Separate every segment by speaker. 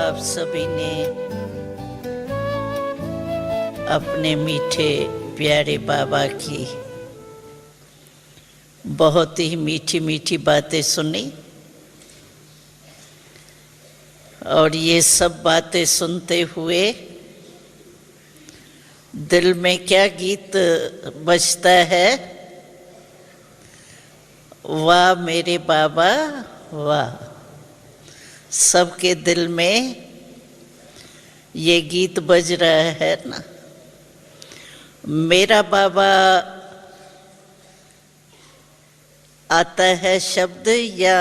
Speaker 1: आप सभी ने अपने मीठे प्यारे बाबा की बहुत ही मीठी मीठी बातें सुनी और ये सब बातें सुनते हुए दिल में क्या गीत बजता है, वाह मेरे बाबा वाह। सबके दिल में ये गीत बज रहा है ना। मेरा बाबा आता है शब्द या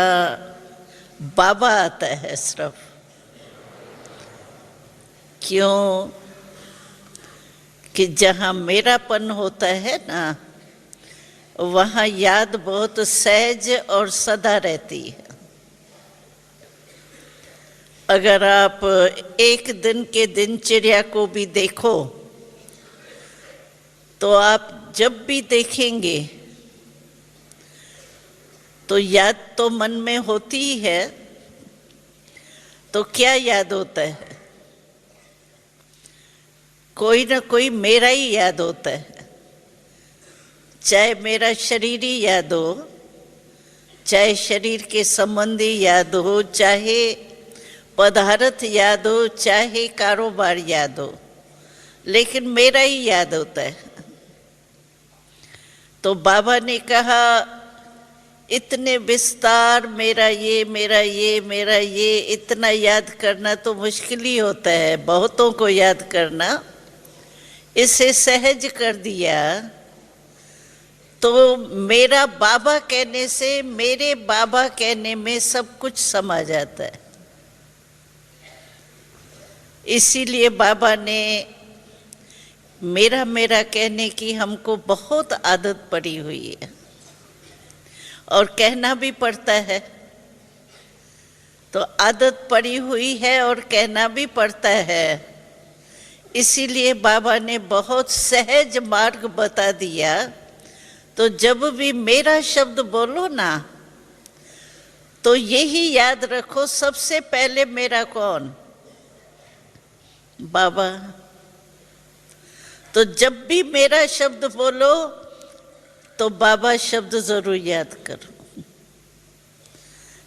Speaker 1: बाबा आता है सिर्फ? क्यों कि जहाँ मेरापन होता है ना, वहाँ याद बहुत सहज और सदा रहती है। अगर आप एक दिन के दिनचर्या को भी देखो तो आप जब भी देखेंगे तो याद तो मन में होती ही है। तो क्या याद होता है? कोई ना कोई मेरा ही याद होता है। चाहे मेरा शरीर ही याद हो, चाहे शरीर के संबंधी याद हो, चाहे पदार्थ याद हो, चाहे कारोबार याद हो, लेकिन मेरा ही याद होता है। तो बाबा ने कहा इतने विस्तार मेरा ये मेरा ये मेरा ये इतना याद करना तो मुश्किल ही होता है, बहुतों को याद करना। इसे सहज कर दिया तो मेरा बाबा कहने से मेरे बाबा कहने में सब कुछ समा जाता है। इसीलिए बाबा ने मेरा मेरा कहने की हमको बहुत आदत पड़ी हुई है और कहना भी पड़ता है। तो आदत पड़ी हुई है और कहना भी पड़ता है। इसीलिए बाबा ने बहुत सहज मार्ग बता दिया। तो जब भी मेरा शब्द बोलो ना तो यही याद रखो, सबसे पहले मेरा कौन? बाबा। तो जब भी मेरा शब्द बोलो तो बाबा शब्द जरूर याद करो।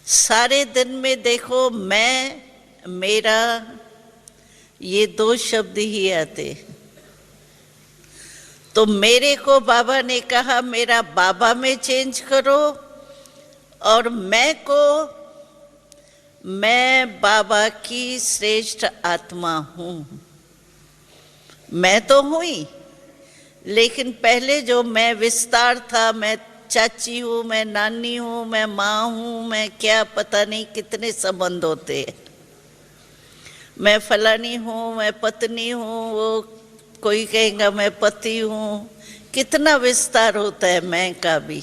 Speaker 1: सारे दिन में देखो मैं मेरा ये दो शब्द ही आते। तो मेरे को बाबा ने कहा मेरा बाबा में चेंज करो और मैं बाबा की श्रेष्ठ आत्मा हूँ। मैं तो हूँ ही, लेकिन पहले जो मैं विस्तार था, मैं चाची हूँ, मैं नानी हूँ, मैं माँ हूँ, मैं क्या पता नहीं कितने संबंध होते हैं। मैं फलानी हूँ, मैं पत्नी हूँ, वो कोई कहेगा मैं पति हूँ। कितना विस्तार होता है मैं का भी।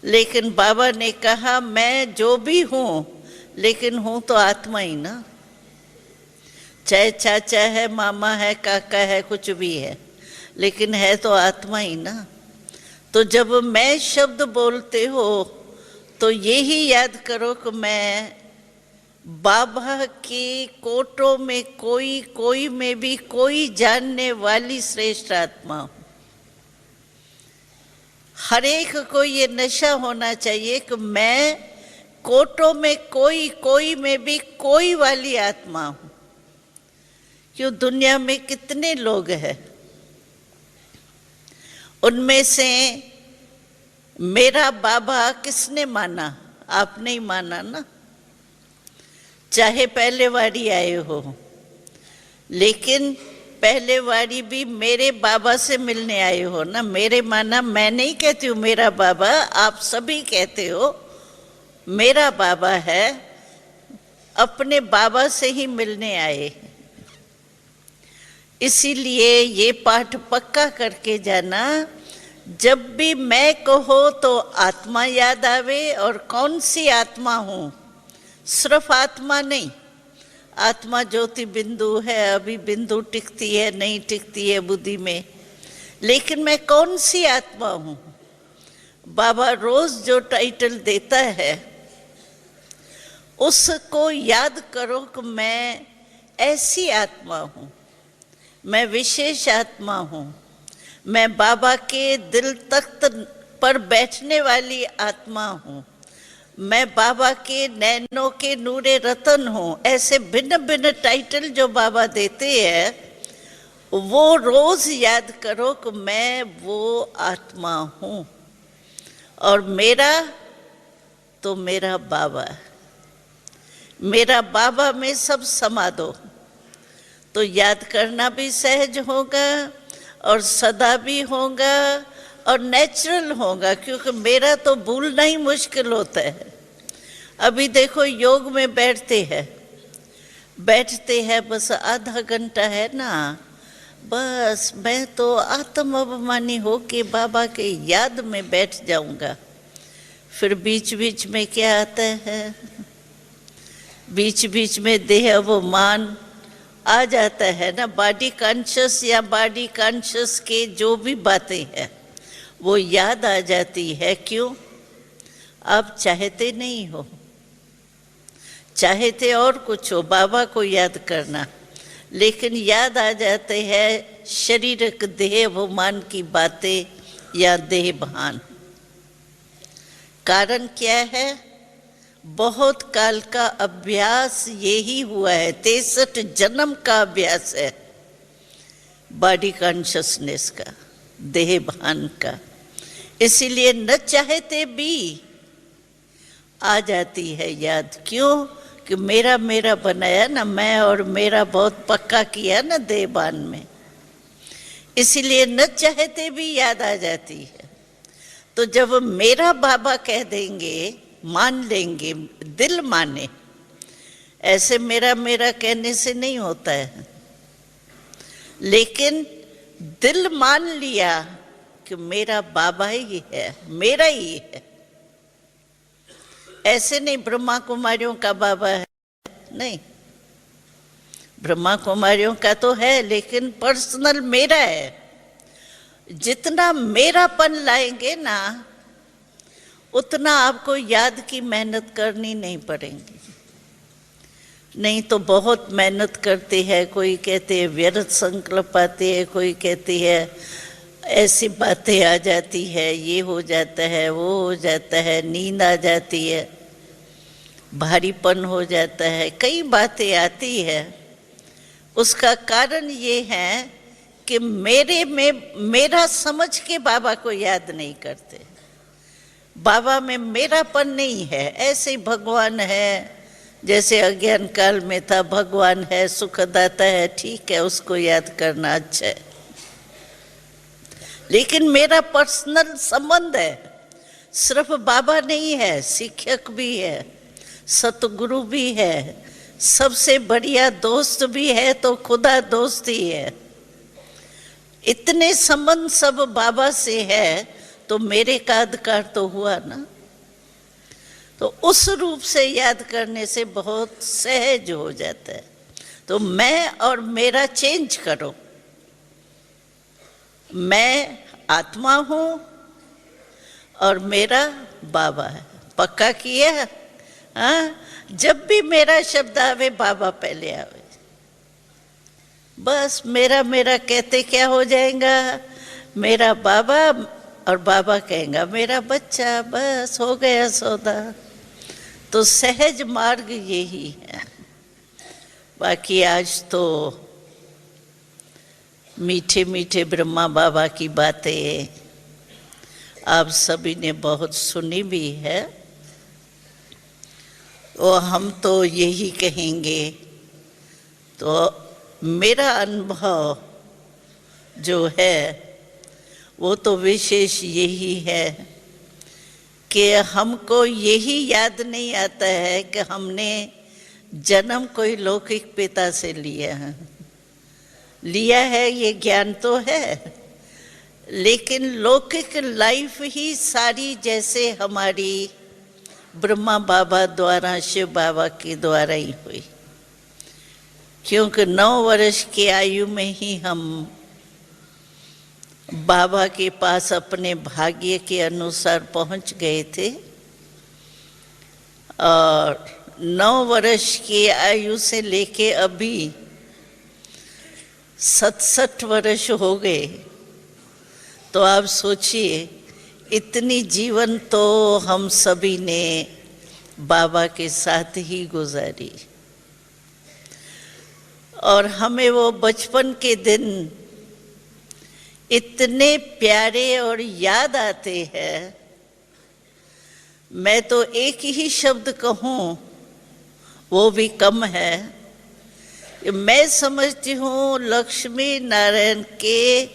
Speaker 1: लेकिन बाबा ने कहा मैं जो भी हूँ, लेकिन हूँ तो आत्मा ही ना। चाहे चाचा है, मामा है, काका है, कुछ भी है, लेकिन है तो आत्मा ही ना। तो जब मैं शब्द बोलते हो तो यही याद करो कि मैं बाबा की कोटों में कोई में भी कोई जानने वाली श्रेष्ठ आत्मा हूँ। हर एक को ये नशा होना चाहिए कि मैं कोटों में कोई में भी कोई वाली आत्मा हूँ। क्यों दुनिया में कितने लोग हैं, उनमें से मेरा बाबा किसने माना? आपने ही माना ना। चाहे पहले वारी आए हो, लेकिन पहले वारी भी मेरे बाबा से मिलने आए हो ना। मेरे माना मैं नहीं कहती हूँ मेरा बाबा, आप सभी कहते हो मेरा बाबा है। अपने बाबा से ही मिलने आए। इसीलिए ये पाठ पक्का करके जाना, जब भी मैं कहो तो आत्मा याद आवे। और कौन सी आत्मा हूँ? सिर्फ आत्मा नहीं, आत्मा ज्योति बिंदु है। अभी बिंदु टिकती है नहीं टिकती है बुद्धि में, लेकिन मैं कौन सी आत्मा हूँ? बाबा रोज जो टाइटल देता है उसको याद करो कि मैं ऐसी आत्मा हूँ, मैं विशेष आत्मा हूँ, मैं बाबा के दिल तख्त पर बैठने वाली आत्मा हूँ, मैं बाबा के नैनों के नूरे रतन हूँ। ऐसे भिन्न भिन्न टाइटल जो बाबा देते हैं, वो रोज याद करो कि मैं वो आत्मा हूँ। और मेरा तो मेरा बाबा, मेरा बाबा में सब समा दो, तो याद करना भी सहज होगा और सदा भी होगा और नेचुरल होगा, क्योंकि मेरा तो भूलना ही मुश्किल होता है। अभी देखो योग में बैठते हैं बस आधा घंटा है ना, बस मैं तो आत्म अभिमानी हो के बाबा के याद में बैठ जाऊंगा। फिर बीच बीच में क्या आता है, बीच बीच में देह अभिमान आ जाता है ना, बॉडी कॉन्शियस या बॉडी कॉन्शियस के जो भी बातें हैं वो याद आ जाती है। क्यों? आप चाहते नहीं हो, चाहते और कुछ हो, बाबा को याद करना, लेकिन याद आ जाते हैं शारीरिक देह अभिमान की बातें या देह भान। कारण क्या है? बहुत काल का अभ्यास यही हुआ है, 63 जन्म का अभ्यास है बॉडी कॉन्शियसनेस का, देह भान का। इसीलिए न चाहते भी आ जाती है याद। क्यों? कि मेरा मेरा बनाया ना, मैं और मेरा बहुत पक्का किया ना देह भान में, इसीलिए न चाहते भी याद आ जाती है। तो जब मेरा बाबा कह देंगे, मान लेंगे, दिल माने, ऐसे मेरा मेरा कहने से नहीं होता है, लेकिन दिल मान लिया कि मेरा बाबा ही है, मेरा ही है। ऐसे नहीं ब्रह्मा कुमारियों का बाबा है, नहीं, ब्रह्मा कुमारियों का तो है, लेकिन पर्सनल मेरा है। जितना मेरापन लाएंगे ना, उतना आपको याद की मेहनत करनी नहीं पड़ेगी। नहीं तो बहुत मेहनत करते हैं, कोई कहते हैं व्यर्थ संकल्प आते हैं, कोई कहती है ऐसी बातें आ जाती है, ये हो जाता है, वो हो जाता है, नींद आ जाती है, भारीपन हो जाता है, कई बातें आती है। उसका कारण ये है कि मेरे में मेरा समझ के बाबा को याद नहीं करते। बाबा में मेरापन नहीं है, ऐसे ही भगवान है, जैसे अज्ञान काल में था, भगवान है, सुखदाता है, ठीक है, उसको याद करना अच्छा है। लेकिन मेरा पर्सनल संबंध है, सिर्फ बाबा नहीं है, शिक्षक भी है, सतगुरु भी है, सबसे बढ़िया दोस्त भी है, तो खुदा दोस्त ही है। इतने संबंध सब बाबा से है, तो मेरे का अधिकार तो हुआ ना। तो उस रूप से याद करने से बहुत सहज हो जाता है। तो मैं और मेरा चेंज करो, मैं आत्मा हूँ और मेरा बाबा है। पक्का किया? हाँ, जब भी मेरा शब्द आवे बाबा पहले आवे, बस मेरा मेरा कहते क्या हो जाएगा, मेरा बाबा, और बाबा कहेगा मेरा बच्चा, बस हो गया सौदा। तो सहज मार्ग यही है। बाकी आज तो मीठे मीठे ब्रह्मा बाबा की बातें आप सभी ने बहुत सुनी भी है, और हम तो यही कहेंगे। तो मेरा अनुभव जो है वो तो विशेष यही है कि हमको यही याद नहीं आता है कि हमने जन्म कोई लौकिक पिता से लिया है, ये ज्ञान तो है, लेकिन लौकिक लाइफ ही सारी जैसे हमारी ब्रह्मा बाबा द्वारा, शिव बाबा के द्वारा ही हुई। क्योंकि 9 वर्ष की आयु में ही हम बाबा के पास अपने भाग्य के अनुसार पहुंच गए थे, और 9 वर्ष की आयु से लेके अभी 67 वर्ष हो गए, तो आप सोचिए इतनी जीवन तो हम सभी ने बाबा के साथ ही गुजारी। और हमें वो बचपन के दिन इतने प्यारे और याद आते हैं। मैं तो एक ही शब्द कहूँ वो भी कम है। मैं समझती हूँ लक्ष्मी नारायण के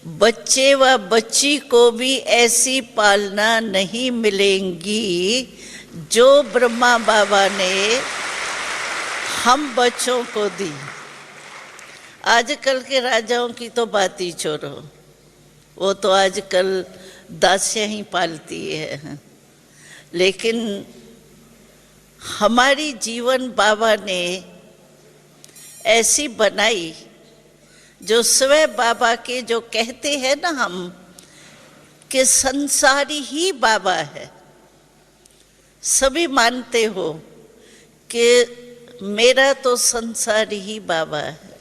Speaker 1: बच्चे व बच्ची को भी ऐसी पालना नहीं मिलेंगी जो ब्रह्मा बाबा ने हम बच्चों को दी। आजकल के राजाओं की तो बात ही छोड़ो, वो तो आजकल दासियां ही पालती है। लेकिन हमारी जीवन बाबा ने ऐसी बनाई जो स्वयं बाबा के, जो कहते हैं ना हम कि संसारी ही बाबा है। सभी मानते हो कि मेरा तो संसार ही बाबा है,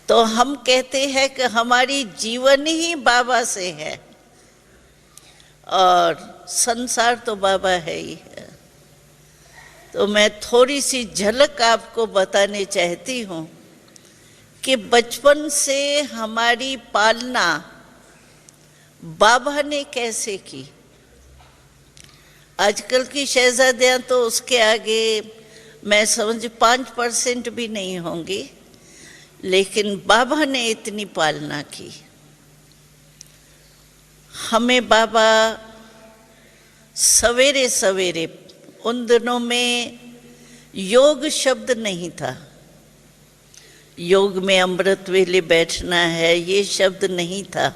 Speaker 1: तो हम कहते हैं कि हमारी जीवन ही बाबा से है और संसार तो बाबा है ही है। तो मैं थोड़ी सी झलक आपको बताने चाहती हूँ कि बचपन से हमारी पालना बाबा ने कैसे की। आजकल की शहजादियाँ तो उसके आगे मैं समझ 5% भी नहीं होंगी, लेकिन बाबा ने इतनी पालना की। हमें बाबा सवेरे सवेरे, उन दिनों में योग शब्द नहीं था, योग में अमृत वेले बैठना है ये शब्द नहीं था,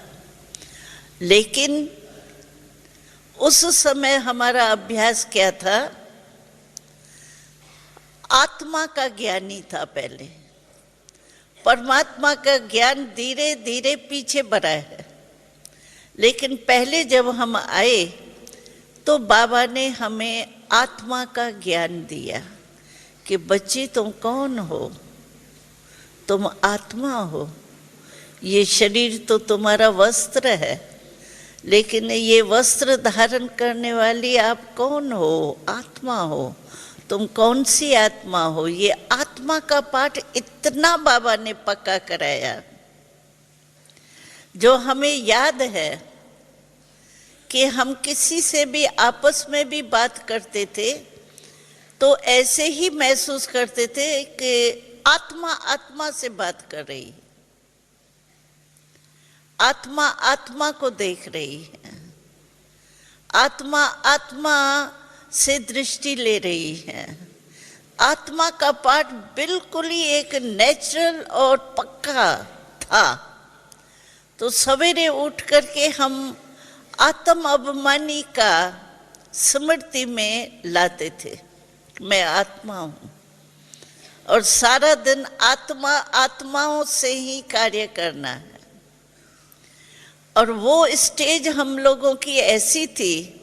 Speaker 1: लेकिन उस समय हमारा अभ्यास क्या था, आत्मा का ज्ञान ही था पहले। परमात्मा का ज्ञान धीरे धीरे पीछे बढ़ा है, लेकिन पहले जब हम आए तो बाबा ने हमें आत्मा का ज्ञान दिया कि बच्चे तुम कौन हो, तुम आत्मा हो। ये शरीर तो तुम्हारा वस्त्र है, लेकिन ये वस्त्र धारण करने वाली आप कौन हो, आत्मा हो। तुम कौन सी आत्मा हो, ये आत्मा का पाठ इतना बाबा ने पक्का कराया, जो हमें याद है कि हम किसी से भी आपस में भी बात करते थे तो ऐसे ही महसूस करते थे कि आत्मा आत्मा से बात कर रही है, आत्मा आत्मा को देख रही है, आत्मा आत्मा से दृष्टि ले रही है। आत्मा का पाठ बिल्कुल ही एक नेचुरल और पक्का था। तो सवेरे उठ करके हम आत्म अभिमानी का स्मृति में लाते थे, मैं आत्मा हूँ और सारा दिन आत्मा आत्माओं से ही कार्य करना है। और वो स्टेज हम लोगों की ऐसी थी,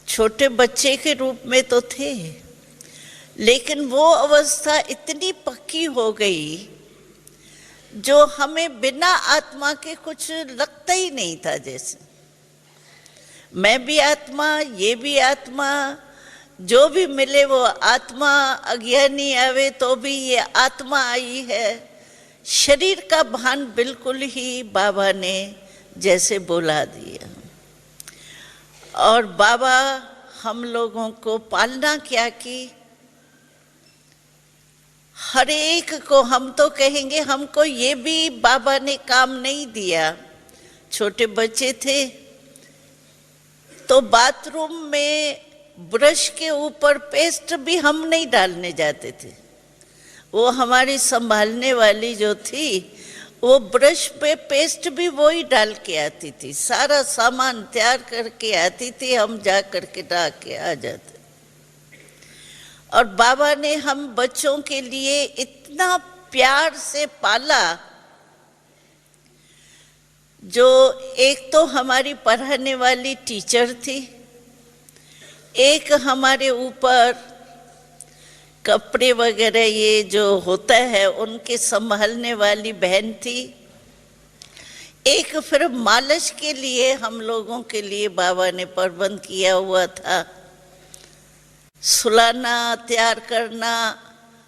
Speaker 1: छोटे बच्चे के रूप में तो थे, लेकिन वो अवस्था इतनी पक्की हो गई जो हमें बिना आत्मा के कुछ लगता ही नहीं था। जैसे मैं भी आत्मा, ये भी आत्मा, जो भी मिले वो आत्मा, अज्ञानी आवे तो भी ये आत्मा आई है। शरीर का भान बिल्कुल ही बाबा ने जैसे बोला दिया। और बाबा हम लोगों को पालना क्या की, हर एक को, हम तो कहेंगे हमको ये भी बाबा ने काम नहीं दिया। छोटे बच्चे थे तो बाथरूम में ब्रश के ऊपर पेस्ट भी हम नहीं डालने जाते थे, वो हमारी संभालने वाली जो थी वो ब्रश पे पेस्ट भी वो ही डाल के आती थी, सारा सामान तैयार करके आती थी, हम जा करके डाल के आ जाते। और बाबा ने हम बच्चों के लिए इतना प्यार से पाला, जो एक तो हमारी पढ़ाने वाली टीचर थी, एक हमारे ऊपर कपड़े वगैरह ये जो होता है उनके संभालने वाली बहन थी। एक फिर मालिश के लिए हम लोगों के लिए बाबा ने प्रबंध किया हुआ था, सुलाना, तैयार करना।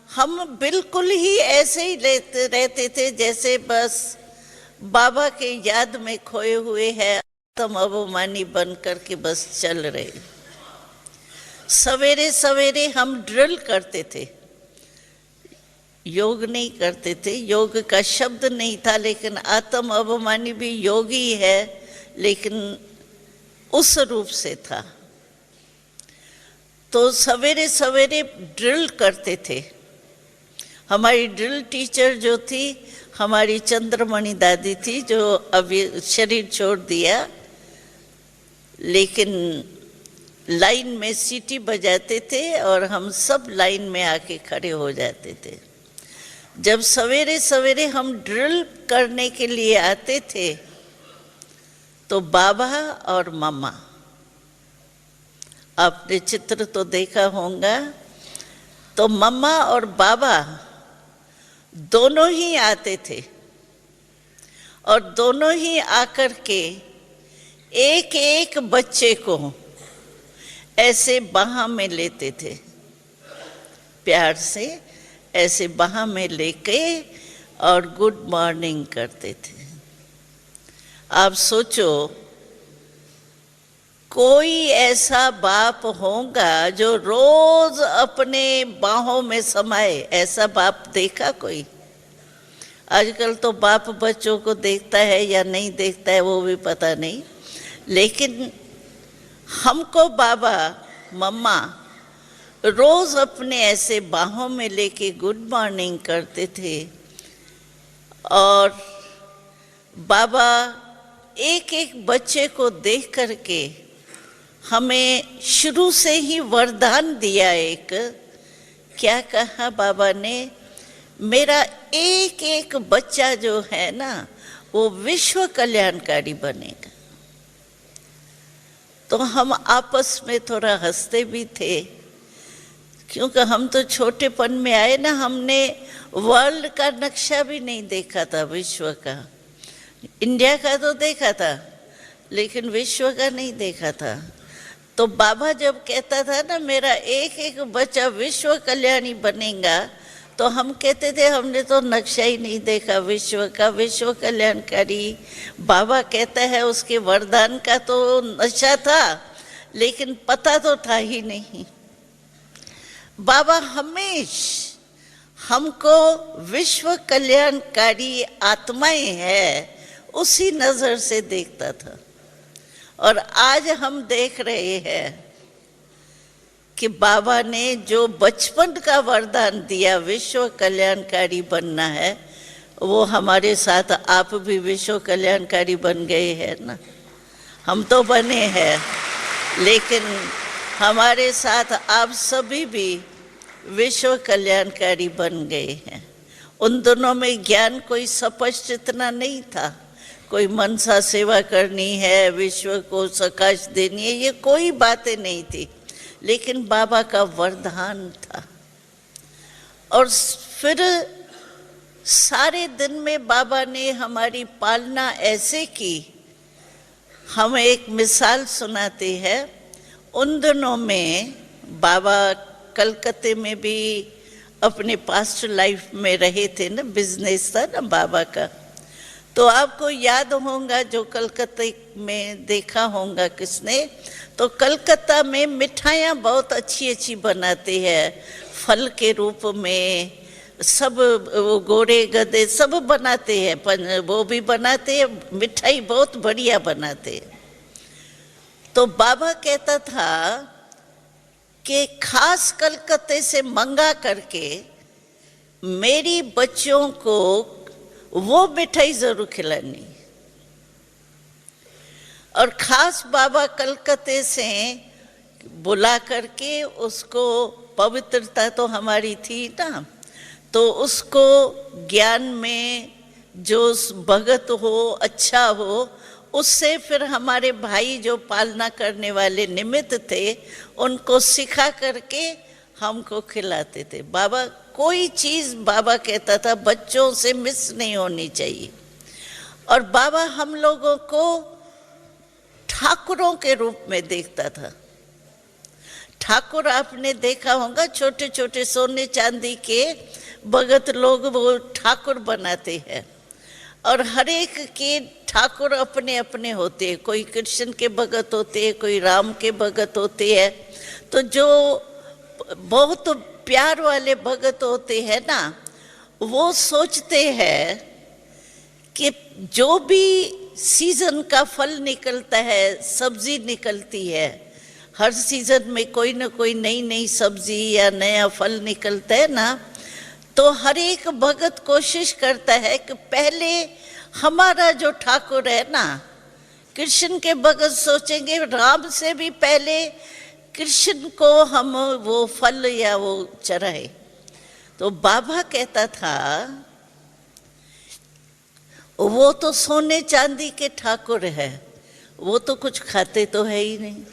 Speaker 1: हम बिल्कुल ही ऐसे ही रहते थे जैसे बस बाबा के याद में खोए हुए हैं, आत्म अभिमानी बन करके बस चल रहे। सवेरे सवेरे हम ड्रिल करते थे, योग नहीं करते थे, योग का शब्द नहीं था, लेकिन आत्म अभिमानी भी योगी है, लेकिन उस रूप से था। तो सवेरे सवेरे ड्रिल करते थे। हमारी ड्रिल टीचर जो थी हमारी चंद्रमणि दादी थी, जो अभी शरीर छोड़ दिया, लेकिन लाइन में सीटी बजाते थे और हम सब लाइन में आके खड़े हो जाते थे। जब सवेरे सवेरे हम ड्रिल करने के लिए आते थे तो बाबा और मम्मा, आपने चित्र तो देखा होगा, तो मम्मा और बाबा दोनों ही आते थे और दोनों ही आकर के एक एक बच्चे को ऐसे बाह में लेते थे, प्यार से ऐसे बाह में लेके और गुड मॉर्निंग करते थे। आप सोचो, कोई ऐसा बाप होगा जो रोज अपने बाहों में समाए? ऐसा बाप देखा कोई? आजकल तो बाप बच्चों को देखता है या नहीं देखता है वो भी पता नहीं, लेकिन हमको बाबा मम्मा रोज अपने ऐसे बाहों में लेके गुड मॉर्निंग करते थे। और बाबा एक एक बच्चे को देख करके हमें शुरू से ही वरदान दिया। एक क्या कहा बाबा ने, मेरा एक एक बच्चा जो है ना वो विश्व कल्याणकारी बनेगा। तो हम आपस में थोड़ा हंसते भी थे, क्योंकि हम तो छोटेपन में आए ना, हमने वर्ल्ड का नक्शा भी नहीं देखा था, विश्व का। इंडिया का तो देखा था लेकिन विश्व का नहीं देखा था। तो बाबा जब कहता था ना मेरा एक एक बच्चा विश्व कल्याणी बनेगा, तो हम कहते थे हमने तो नक्शा ही नहीं देखा विश्व का, विश्व कल्याणकारी बाबा कहता है। उसके वरदान का तो नशा था लेकिन पता तो था ही नहीं। बाबा हमेश हमको विश्व कल्याणकारी आत्माएं है उसी नजर से देखता था। और आज हम देख रहे हैं कि बाबा ने जो बचपन का वरदान दिया विश्व कल्याणकारी बनना है, वो हमारे साथ आप भी विश्व कल्याणकारी बन गए हैं ना। हम तो बने हैं, लेकिन हमारे साथ आप सभी भी विश्व कल्याणकारी बन गए हैं। उन दोनों में ज्ञान कोई स्पष्ट इतना नहीं था, कोई मनसा सेवा करनी है, विश्व को सकाश देनी है, ये कोई बातें नहीं थी, लेकिन बाबा का वरदान था। और फिर सारे दिन में बाबा ने हमारी पालना ऐसे की। हम एक मिसाल सुनाते हैं। उन दिनों में बाबा कलकत्ते में भी अपने पास्ट लाइफ में रहे थे ना, बिजनेस था ना बाबा का। तो आपको याद होगा, जो कलकत्ते में देखा होगा किसने, तो कलकत्ता में मिठाइयाँ बहुत अच्छी अच्छी बनाते हैं, फल के रूप में सब, वो घोड़े गधे सब बनाते हैं, वो भी बनाते हैं, मिठाई बहुत बढ़िया बनाते हैं। तो बाबा कहता था कि खास कलकत्ते से मंगा करके मेरी बच्चों को वो मिठाई जरूर खिलानी। और खास बाबा कलकत्ते से बुला करके उसको, पवित्रता तो हमारी थी ना, तो उसको ज्ञान में जो भगत हो, अच्छा हो, उससे फिर हमारे भाई जो पालना करने वाले निमित्त थे, उनको सिखा करके हमको खिलाते थे। बाबा कोई चीज बाबा कहता था बच्चों से मिस नहीं होनी चाहिए। और बाबा हम लोगों को ठाकुरों के रूप में देखता था। ठाकुर आपने देखा होगा, छोटे छोटे सोने चांदी के भगत लोग वो ठाकुर बनाते हैं, और हर एक के ठाकुर अपने अपने होते हैं। कोई कृष्ण के भगत होते हैं, कोई राम के भगत होते हैं। तो जो बहुत प्यार वाले भगत होते हैं ना, वो सोचते हैं कि जो भी सीजन का फल निकलता है, सब्जी निकलती है, हर सीजन में कोई ना कोई नई नई सब्जी या नया फल निकलता है ना, तो हर एक भगत कोशिश करता है कि पहले हमारा जो ठाकुर है ना, कृष्ण के भगत सोचेंगे राम से भी पहले कृष्ण को हम वो फल या वो चढ़ाए। तो बाबा कहता था वो तो सोने चांदी के ठाकुर है, वो तो कुछ खाते तो है ही नहीं।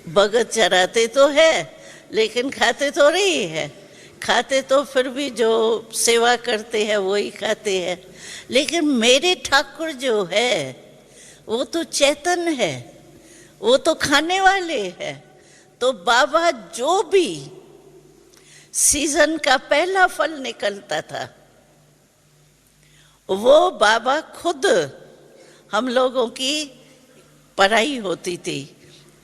Speaker 1: भगत चराते तो है लेकिन खाते तो नहीं है। खाते तो फिर भी जो सेवा करते हैं वही खाते हैं। लेकिन मेरे ठाकुर जो है वो तो चेतन है, वो तो खाने वाले हैं। तो बाबा जो भी सीजन का पहला फल निकलता था, वो बाबा खुद हम लोगों की पढ़ाई होती थी,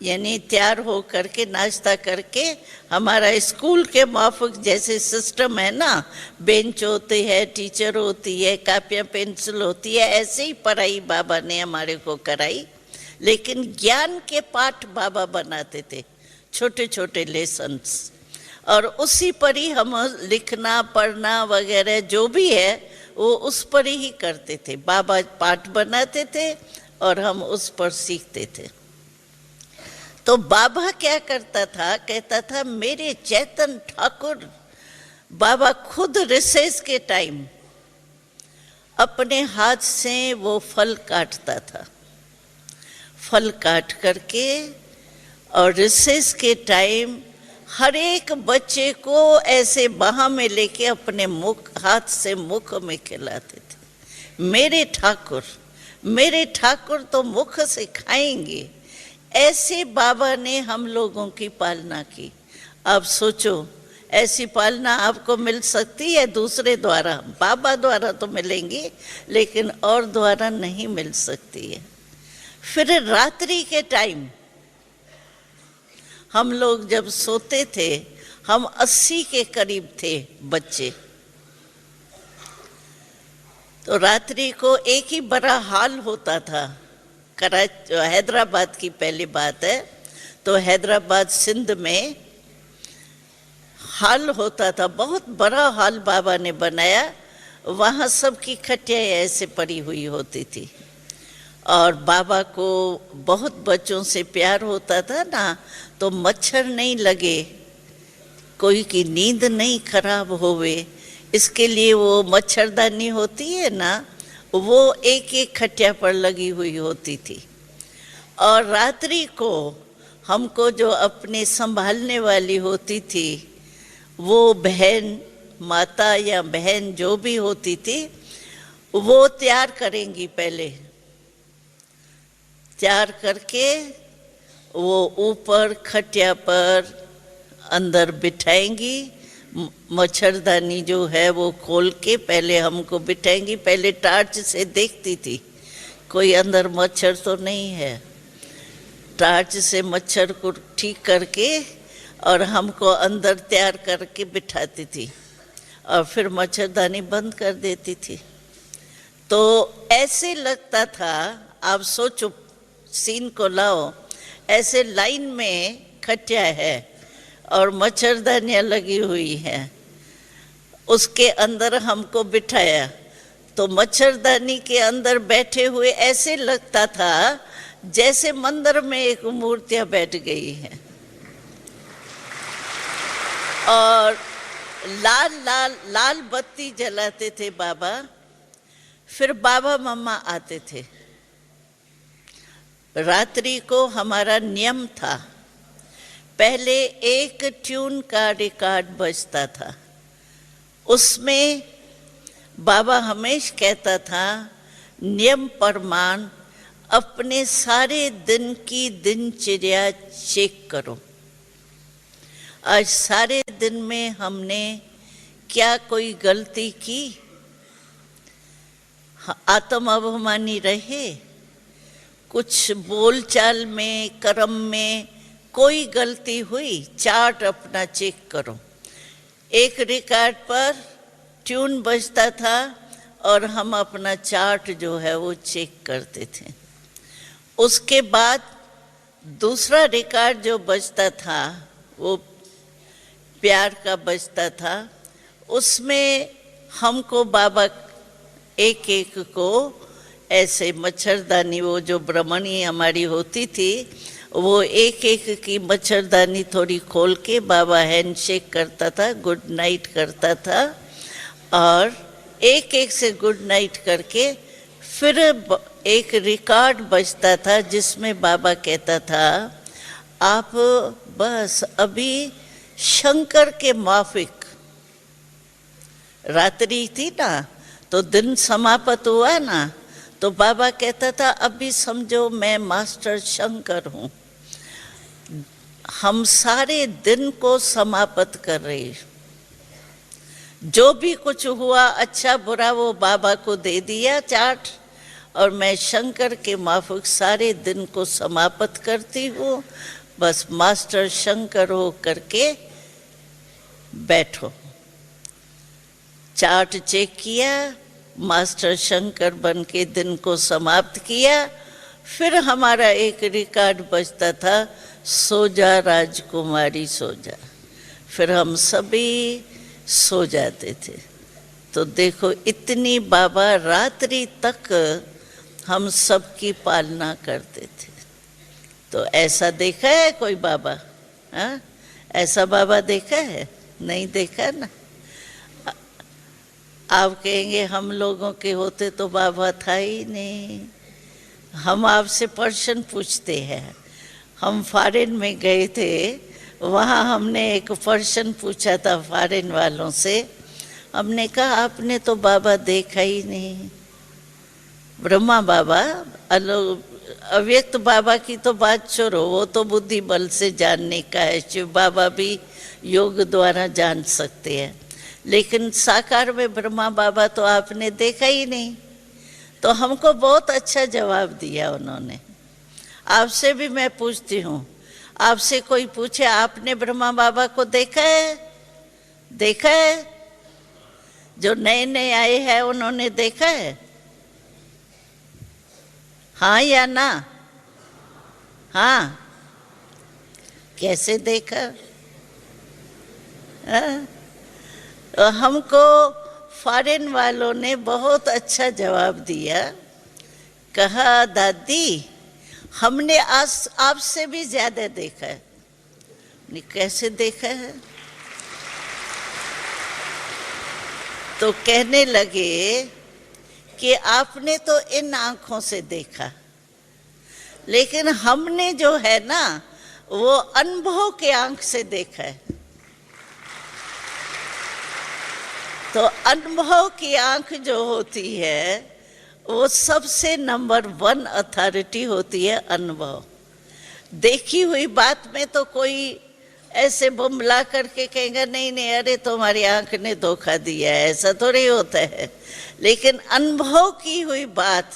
Speaker 1: यानी तैयार हो करके नाश्ता करके, हमारा स्कूल के माफिक जैसे सिस्टम है ना, बेंच होते हैं, टीचर होती है, कापियाँ पेंसिल होती है, ऐसे ही पढ़ाई बाबा ने हमारे को कराई। लेकिन ज्ञान के पाठ बाबा बनाते थे, छोटे छोटे लेसन्स, और उसी पर ही हम लिखना पढ़ना वगैरह जो भी है वो उस पर ही करते थे। बाबा पाठ बनाते थे और हम उस पर सीखते थे। तो बाबा क्या करता था, कहता था मेरे चेतन ठाकुर, बाबा खुद रिसेस के टाइम अपने हाथ से वो फल काटता था, फल काट करके, और रिसेस के टाइम हर एक बच्चे को ऐसे बाह में लेके अपने मुख, हाथ से मुख में खिलाते थे। मेरे ठाकुर तो मुख से खाएंगे। ऐसे बाबा ने हम लोगों की पालना की। अब सोचो, ऐसी पालना आपको मिल सकती है दूसरे द्वारा? बाबा द्वारा तो मिलेंगी, लेकिन और द्वारा नहीं मिल सकती है। फिर रात्रि के टाइम हम लोग जब सोते थे, हम 80 के करीब थे बच्चे, तो रात्रि को एक ही बड़ा हॉल होता था। हैदराबाद की पहली बात है, तो हैदराबाद सिंध में हॉल होता था, बहुत बड़ा हॉल बाबा ने बनाया। वहाँ सबकी खटियाँ ऐसे पड़ी हुई होती थी, और बाबा को बहुत बच्चों से प्यार होता था ना, तो मच्छर नहीं लगे, कोई की नींद नहीं खराब होवे, इसके लिए वो मच्छरदानी होती है ना, वो एक एक खटिया पर लगी हुई होती थी। और रात्रि को हमको जो अपने संभालने वाली होती थी, वो बहन, माता या बहन जो भी होती थी, वो तैयार करेंगी। पहले तैयार करके वो ऊपर खटिया पर अंदर बिठाएंगी, मच्छरदानी जो है वो खोल के पहले हमको बिठाएंगी। पहले टार्च से देखती थी कोई अंदर मच्छर तो नहीं है, टार्च से मच्छर को ठीक करके और हमको अंदर तैयार करके बिठाती थी, और फिर मच्छरदानी बंद कर देती थी। तो ऐसे लगता था, आप सोचो, सीन को लाओ, ऐसे लाइन में खटिया है और मच्छरदानियाँ लगी हुई हैं, उसके अंदर हमको बिठाया, तो मच्छरदानी के अंदर बैठे हुए ऐसे लगता था जैसे मंदिर में एक मूर्तियाँ बैठ गई हैं। और लाल लाल लाल बत्ती जलाते थे बाबा। फिर बाबा मम्मा आते थे, रात्रि को हमारा नियम था, पहले एक ट्यून का रिकॉर्ड बजता था, उसमें बाबा हमेशा कहता था नियम प्रमाण अपने सारे दिन की दिनचर्या चेक करो। आज सारे दिन में हमने क्या कोई गलती की, आत्म अभिमानी रहे, कुछ बोलचाल में कर्म में कोई गलती हुई, चार्ट अपना चेक करो। एक रिकॉर्ड पर ट्यून बजता था और हम अपना चार्ट जो है वो चेक करते थे। उसके बाद दूसरा रिकॉर्ड जो बजता था वो प्यार का बजता था, उसमें हमको बाबा एक एक को ऐसे मच्छरदानी, वो जो ब्रह्मणी हमारी होती थी, वो एक एक की मच्छरदानी थोड़ी खोल के बाबा हैंडशेक करता था, गुड नाइट करता था, और एक एक से गुड नाइट करके फिर एक रिकॉर्ड बजता था जिसमें बाबा कहता था आप बस अभी शंकर के माफिक, रात्रि थी ना तो दिन समाप्त हुआ ना, तो बाबा कहता था अभी समझो मैं मास्टर शंकर हूँ, हम सारे दिन को समाप्त कर रहे, जो भी कुछ हुआ अच्छा बुरा वो बाबा को दे दिया चार्ट, और मैं शंकर के माफिक सारे दिन को समाप्त करती हूँ, बस मास्टर शंकर हो करके बैठो। चार्ट चेक किया, मास्टर शंकर बन के दिन को समाप्त किया, फिर हमारा एक रिकॉर्ड बजता था सो जा राजकुमारी सो जा, फिर हम सभी सो जाते थे। तो देखो इतनी बाबा रात्रि तक हम सबकी पालना करते थे। तो ऐसा देखा है कोई बाबा? हाँ, ऐसा बाबा देखा है? नहीं देखा ना। आप कहेंगे हम लोगों के होते तो बाबा था ही नहीं। हम आपसे प्रश्न पूछते हैं, हम फॉरेन में गए थे, वहाँ हमने एक प्रश्न पूछा था फॉरेन वालों से, हमने कहा आपने तो बाबा देखा ही नहीं। ब्रह्मा बाबा, अव्यक्त बाबा की तो बात छोड़ो, वो तो बुद्धि बल से जानने का है, शिव बाबा भी योग द्वारा जान सकते हैं, लेकिन साकार में ब्रह्मा बाबा तो आपने देखा ही नहीं। तो हमको बहुत अच्छा जवाब दिया उन्होंने। आपसे भी मैं पूछती हूँ, आपसे कोई पूछे आपने ब्रह्मा बाबा को देखा है? देखा है? जो नए नए आए हैं उन्होंने देखा है? हाँ या ना? हाँ, कैसे देखा? तो हमको फॉरेन वालों ने बहुत अच्छा जवाब दिया, कहा दादी हमने आज आपसे भी ज्यादा देखा है। कैसे देखा है? तो कहने लगे कि आपने तो इन आंखों से देखा, लेकिन हमने जो है ना वो अनुभव के आंख से देखा है। तो अनुभव की आंख जो होती है वो सबसे नंबर 1 अथॉरिटी होती है, अनुभव। देखी हुई बात में तो कोई ऐसे बुमला करके कहेगा नहीं नहीं अरे तुम्हारी आंख ने धोखा दिया है, ऐसा थोड़ी होता है। लेकिन अनुभव की हुई बात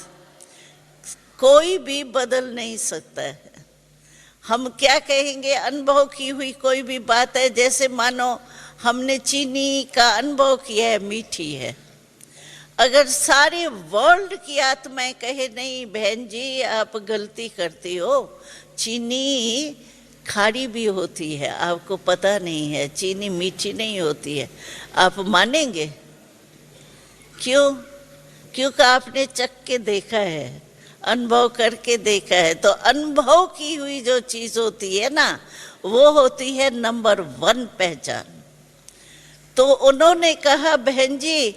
Speaker 1: कोई भी बदल नहीं सकता है। हम क्या कहेंगे, अनुभव की हुई कोई भी बात है, जैसे मानो हमने चीनी का अनुभव किया है, मीठी है। अगर सारे वर्ल्ड की आत्माएं कहे नहीं बहन जी आप गलती करती हो, चीनी खारी भी होती है, आपको पता नहीं है, चीनी मीठी नहीं होती है, आप मानेंगे? क्यों? क्योंकि आपने चख के देखा है, अनुभव करके देखा है। तो अनुभव की हुई जो चीज होती है ना वो होती है नंबर 1 पहचान। तो उन्होंने कहा बहन जी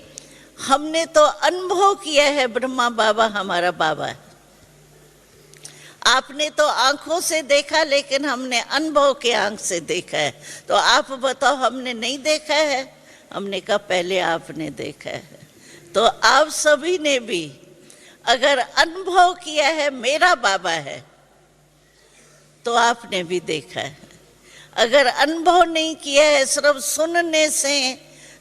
Speaker 1: हमने तो अनुभव किया है ब्रह्मा बाबा हमारा बाबा है, आपने तो आंखों से देखा, लेकिन हमने अनुभव के आंख से देखा है। तो आप बताओ, हमने नहीं देखा है? हमने कहा पहले आपने देखा है। तो आप सभी ने भी अगर अनुभव किया है मेरा बाबा है, तो आपने भी देखा है। अगर अनुभव नहीं किया है सिर्फ सुनने से,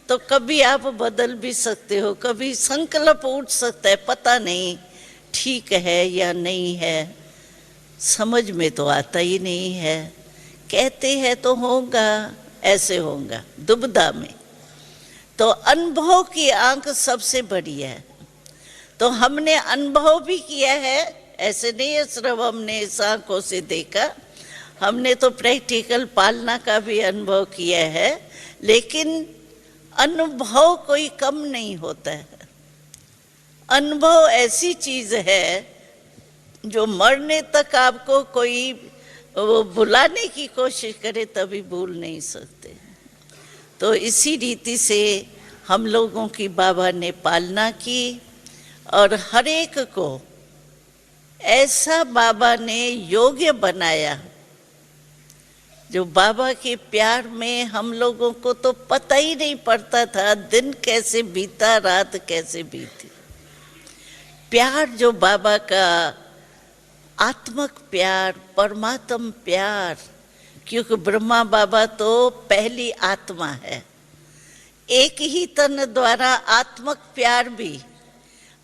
Speaker 1: तो कभी आप बदल भी सकते हो, कभी संकल्प उठ सकता है, पता नहीं ठीक है या नहीं है, समझ में तो आता ही नहीं है। कहते हैं तो होगा, ऐसे होगा दुविधा में। तो अनुभव की आंख सबसे बड़ी है। तो हमने अनुभव भी किया है, ऐसे नहीं है सिर्फ हमने इस आंखों से देखा, हमने तो प्रैक्टिकल पालना का भी अनुभव किया है। लेकिन अनुभव कोई कम नहीं होता है। अनुभव ऐसी चीज है जो मरने तक आपको कोई वो भुलाने की कोशिश करे तभी भूल नहीं सकते। तो इसी रीति से हम लोगों की बाबा ने पालना की, और हर एक को ऐसा बाबा ने योग्य बनाया, जो बाबा के प्यार में हम लोगों को तो पता ही नहीं पड़ता था दिन कैसे बीता, रात कैसे बीती। प्यार जो बाबा का आत्मक प्यार, परमात्म प्यार, क्योंकि ब्रह्मा बाबा तो पहली आत्मा है। एक ही तन द्वारा आत्मक प्यार भी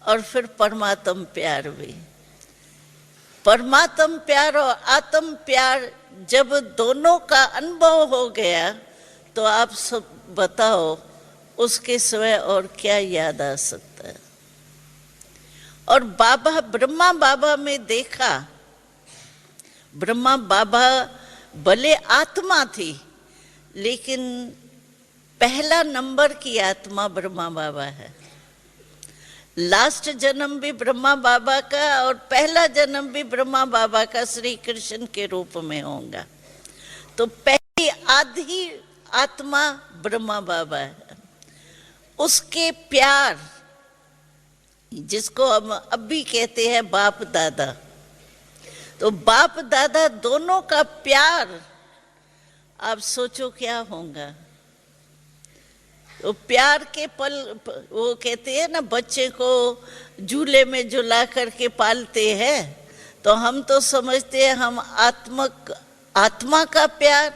Speaker 1: और फिर परमात्म प्यार भी। परमात्म प्यार और आत्म प्यार जब दोनों का अनुभव हो गया, तो आप सब बताओ उसके सिवाय और क्या याद आ सकता है। और बाबा, ब्रह्मा बाबा में देखा, ब्रह्मा बाबा भले आत्मा थी, लेकिन पहला नंबर की आत्मा ब्रह्मा बाबा है। लास्ट जन्म भी ब्रह्मा बाबा का और पहला जन्म भी ब्रह्मा बाबा का श्री कृष्ण के रूप में होगा। तो पहली आधी आत्मा ब्रह्मा बाबा है। उसके प्यार, जिसको हम अभी कहते हैं बाप दादा, तो बाप दादा दोनों का प्यार आप सोचो क्या होगा। तो प्यार के पल, वो कहते हैं ना बच्चे को झूले में झुला करके पालते हैं, तो हम तो समझते हैं हम आत्मा का प्यार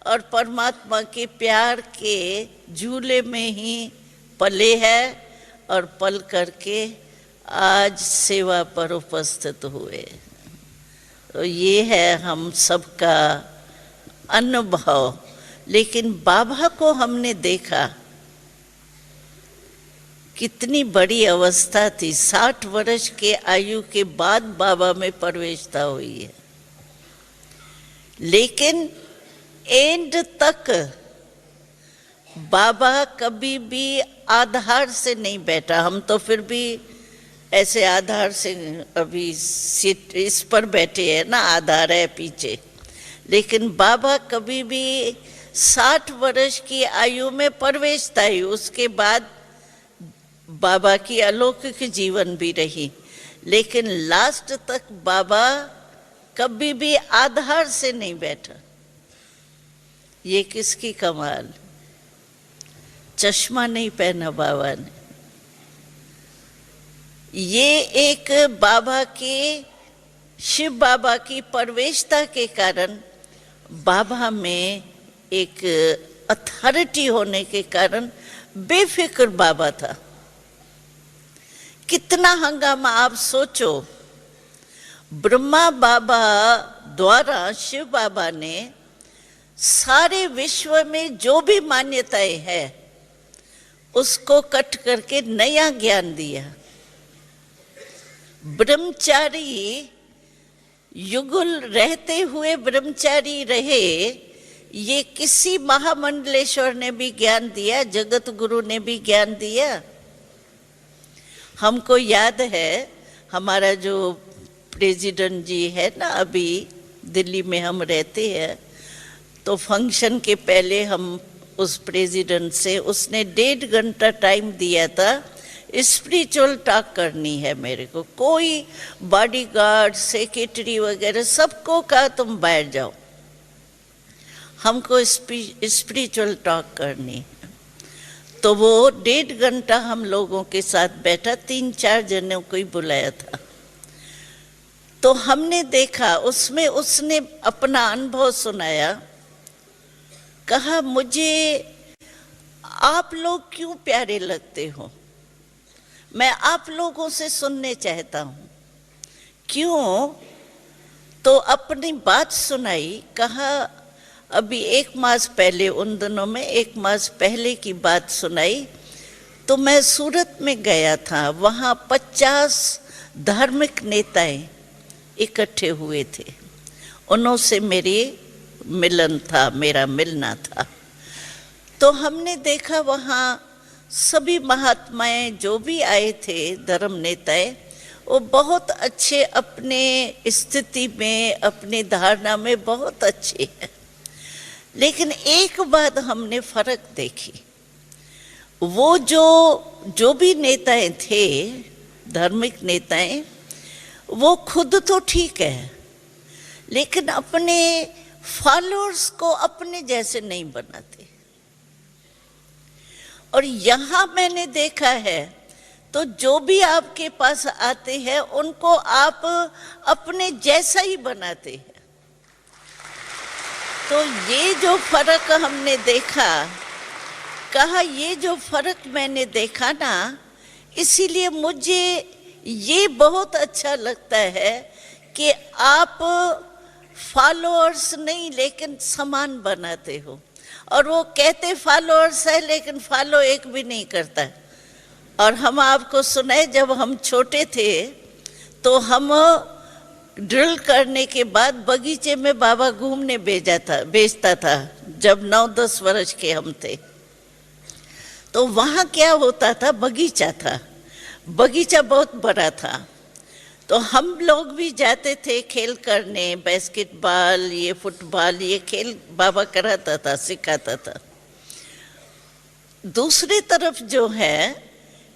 Speaker 1: और परमात्मा के प्यार के झूले में ही पले हैं और पल करके आज सेवा पर उपस्थित हुए। तो ये है हम सबका अनुभव। लेकिन बाबा को हमने देखा, कितनी बड़ी अवस्था थी। 60 वर्ष के आयु के बाद बाबा में प्रवेशता हुई है, लेकिन एंड तक बाबा कभी भी आधार से नहीं बैठा। हम तो फिर भी ऐसे आधार से अभी सीट इस पर बैठे हैं ना, आधार है पीछे, लेकिन बाबा कभी भी 60 वर्ष की आयु में प्रवेशता ही। उसके बाद बाबा की अलौकिक जीवन भी रही, लेकिन लास्ट तक बाबा कभी भी आधार से नहीं बैठा। ये किसकी कमाल। चश्मा नहीं पहना बाबा ने। ये एक बाबा के, शिव बाबा की प्रवेशता के कारण बाबा में एक अथॉरिटी होने के कारण बेफिक्र बाबा था। कितना हंगामा आप सोचो। ब्रह्मा बाबा द्वारा शिव बाबा ने सारे विश्व में जो भी मान्यताएं है उसको कट करके नया ज्ञान दिया। ब्रह्मचारी युगल रहते हुए ब्रह्मचारी रहे, ये किसी महामंडलेश्वर ने भी ज्ञान दिया, जगत गुरु ने भी ज्ञान दिया। हमको याद है हमारा जो प्रेसिडेंट जी है ना, अभी दिल्ली में हम रहते हैं, तो फंक्शन के पहले हम उस प्रेसिडेंट से, उसने 1.5 घंटा टाइम दिया था स्पिरिचुअल टॉक करनी है मेरे को। कोई बॉडीगार्ड, सेक्रेटरी वगैरह सबको कहा तुम बैठ जाओ, हमको स्पिरिचुअल टॉक करनी है। तो वो 1.5 घंटा हम लोगों के साथ बैठा, 3-4 जनों को ही बुलाया था। तो हमने देखा उसमें उसने अपना अनुभव सुनाया, कहा मुझे आप लोग क्यों प्यारे लगते हो, मैं आप लोगों से सुनने चाहता हूँ। क्यों? तो अपनी बात सुनाई। कहा अभी 1 मास पहले, उन दिनों में 1 मास पहले की बात सुनाई। तो मैं सूरत में गया था, वहाँ 50 धार्मिक नेताएं इकट्ठे हुए थे, उनसे मेरी मिलन था, मेरा मिलना था। तो हमने देखा वहाँ सभी महात्माएं जो भी आए थे, धर्म नेताएं, वो बहुत अच्छे, अपने स्थिति में, अपनी धारणा में बहुत अच्छे हैं। लेकिन एक बात हमने फर्क देखी, वो जो भी नेताएं थे, धार्मिक नेताएं, वो खुद तो ठीक है, लेकिन अपने फॉलोअर्स को अपने जैसे नहीं बनाते। और यहाँ मैंने देखा है, तो जो भी आपके पास आते हैं उनको आप अपने जैसा ही बनाते हैं। तो ये जो फर्क हमने देखा, कहा ये जो फर्क मैंने देखा ना, इसीलिए मुझे ये बहुत अच्छा लगता है कि आप फॉलोअर्स नहीं लेकिन समान बनाते हो। और वो कहते फॉलोअर्स है लेकिन फॉलो एक भी नहीं करता है। और हम आपको सुनाए, जब हम छोटे थे तो हम ड्रिल करने के बाद बगीचे में बाबा घूमने भेजता था, जब 9-10 वर्ष के हम थे। तो वहाँ क्या होता था, बगीचा था, बगीचा बहुत बड़ा था। तो हम लोग भी जाते थे खेल करने, बास्केटबॉल, ये फुटबॉल, ये खेल बाबा कराता था, सिखाता था। दूसरी तरफ जो है,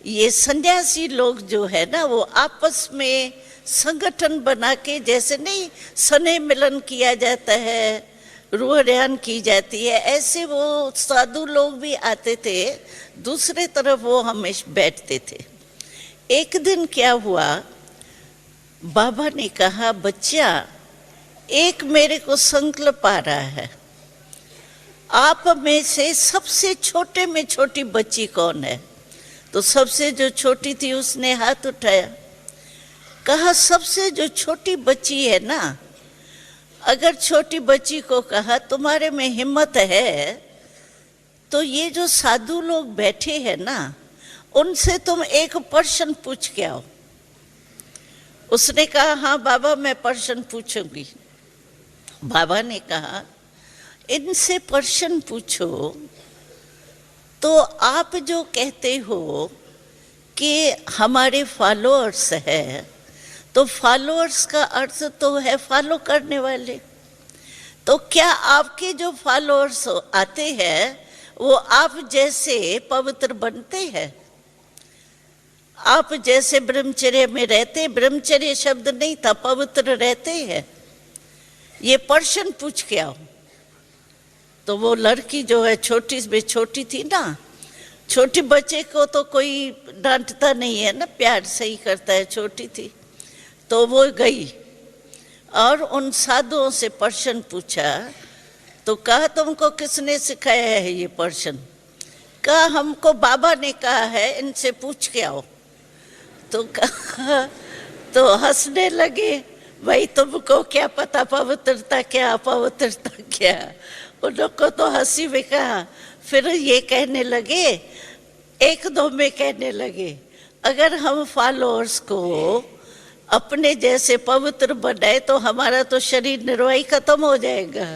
Speaker 1: ये सन्यासी लोग जो है ना, वो आपस में संगठन बना के, जैसे नहीं स्नेह मिलन किया जाता है, रूह रेहान की जाती है, ऐसे वो साधु लोग भी आते थे। दूसरे तरफ वो हमेशा बैठते थे। एक दिन क्या हुआ, बाबा ने कहा, बच्चा एक मेरे को संकल्प आ रहा है, आप में से सबसे छोटे में छोटी बच्ची कौन है? तो सबसे जो छोटी थी उसने हाथ उठाया। कहा सबसे जो छोटी बच्ची है ना, अगर छोटी बच्ची को कहा तुम्हारे में हिम्मत है तो ये जो साधु लोग बैठे हैं ना, उनसे तुम एक प्रश्न पूछ के आओ। उसने कहा हाँ बाबा मैं प्रश्न पूछूंगी। बाबा ने कहा इनसे प्रश्न पूछो, तो आप जो कहते हो कि हमारे फॉलोअर्स है, तो फॉलोअर्स का अर्थ तो है फॉलो करने वाले। तो क्या आपके जो फॉलोअर्स आते हैं वो आप जैसे पवित्र बनते हैं? आप जैसे ब्रह्मचर्य में रहते, ब्रह्मचर्य शब्द नहीं था, पवित्र रहते हैं? ये प्रश्न पूछ के आओ। तो वो लड़की जो है छोटी में छोटी थी ना, छोटी बच्चे को तो कोई डांटता नहीं है ना, प्यार से ही करता है, छोटी थी। तो वो गई और उन साधुओं से प्रश्न पूछा। तो कहा तुमको किसने सिखाया है ये प्रश्न? कहा हमको बाबा ने कहा है, इनसे पूछ के आओ। तो कहा, तो हंसने लगे, भाई तुमको क्या पता पवित्रता क्या, अपवित्रता क्या? उन लोग को तो हंसी में कहा। फिर ये कहने लगे, एक दो में कहने लगे, अगर हम फॉलोअर्स को अपने जैसे पवित्र बनाए तो हमारा तो शरीर निर्वाही खत्म हो जाएगा।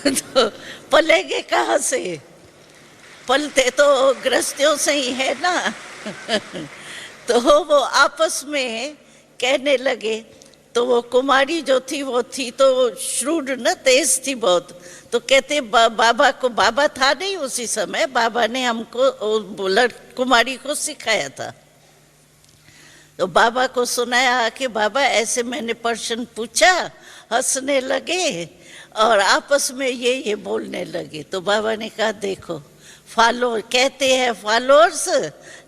Speaker 1: तो पलेंगे कहाँ से? पलते तो गृहस्थियों से ही है ना। तो वो आपस में कहने लगे। तो वो कुमारी जो थी वो थी तो श्रूड न, तेज थी बहुत। तो कहते बाबा को, बाबा था नहीं उसी समय, बाबा ने हमको कुमारी को सिखाया था। तो बाबा को सुनाया कि बाबा ऐसे मैंने प्रश्न पूछा, हंसने लगे और आपस में ये बोलने लगे। तो बाबा ने कहा देखो, फॉलो कहते हैं फॉलोअर्स,